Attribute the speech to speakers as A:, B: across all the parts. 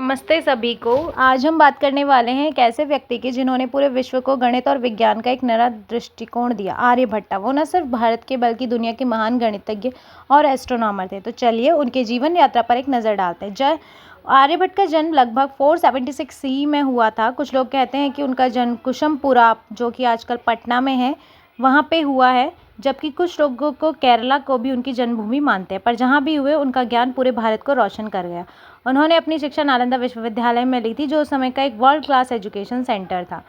A: नमस्ते सभी को। आज हम बात करने वाले हैं एक ऐसे व्यक्ति की जिन्होंने पूरे विश्व को गणित और विज्ञान का एक नया दृष्टिकोण दिया, आर्यभट्ट। वो न सिर्फ भारत के बल्कि दुनिया के महान गणितज्ञ और एस्ट्रोनॉमर थे। तो चलिए उनके जीवन यात्रा पर एक नज़र डालते हैं। आर्यभट्ट का जन्म लगभग 476 सी में हुआ था। कुछ लोग कहते हैं कि उनका जन्म कुशमपुरा, जो कि आजकल पटना में है, वहाँ पे हुआ है, जबकि कुछ लोगों को केरला को भी उनकी जन्मभूमि मानते हैं। पर जहाँ भी हुए, उनका ज्ञान पूरे भारत को रोशन कर गया। उन्होंने अपनी शिक्षा नालंदा विश्वविद्यालय में ली थी, जो उस समय का एक वर्ल्ड क्लास एजुकेशन सेंटर था।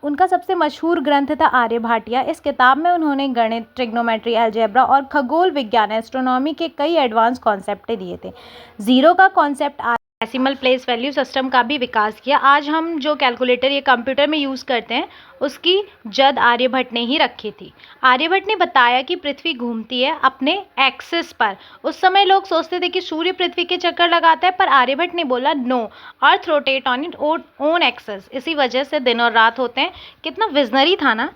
A: उनका सबसे मशहूर ग्रंथ था आर्यभट्टिया। इस किताब में उन्होंने गणित, ट्रिग्नोमेट्री, अलजेब्रा और खगोल विज्ञान, एस्ट्रोनॉमी के कई एडवांस कॉन्सेप्ट दिए थे। जीरो का concept, decimal place value system का भी विकास किया। आज हम जो कैलकुलेटर या कंप्यूटर में यूज़ करते हैं, उसकी जद आर्यभट्ट ने ही रखी थी। आर्यभट्ट ने बताया कि पृथ्वी घूमती है अपने एक्सिस पर। उस समय लोग सोचते थे कि सूर्य पृथ्वी के चक्कर लगाता है, पर आर्यभट्ट ने बोला no, earth rotate on it own axis. इसी वजह से दिन और रात होते हैं। कितना विजनरी था ना।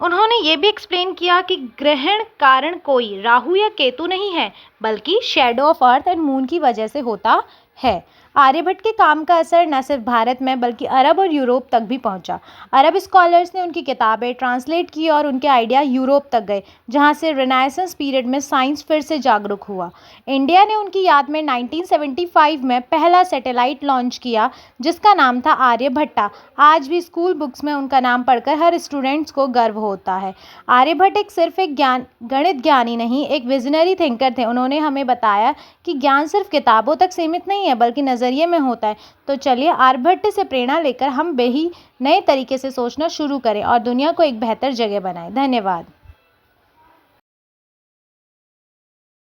A: उन्होंने ये भी एक्सप्लेन किया कि ग्रहण कारण कोई राहु या केतु नहीं है, बल्कि shadow of earth and moon की वजह से होता है। आर्यभट्ट के काम का असर न सिर्फ भारत में बल्कि अरब और यूरोप तक भी पहुंचा। अरब स्कॉलर्स ने उनकी किताबें ट्रांसलेट की और उनके आइडिया यूरोप तक गए, जहां से रिनाइसेंस पीरियड में साइंस फिर से जागरूक हुआ। इंडिया ने उनकी याद में 1975 में पहला सैटेलाइट लॉन्च किया, जिसका नाम था आर्यभट्टा। आज भी स्कूल बुक्स में उनका नाम पढ़कर हर स्टूडेंट्स को गर्व होता है। आर्यभट्ट सिर्फ एक गणित ज्ञानी नहीं, एक विजनरी थिंकर थे। उन्होंने हमें बताया कि ज्ञान सिर्फ किताबों तक सीमित नहीं है, बल्कि नज़रिए में होता है। तो चलिए आर्यभट्ट से प्रेरणा लेकर हम भी नए तरीके से सोचना शुरू करें और दुनिया को एक बेहतर जगह बनाएं। धन्यवाद।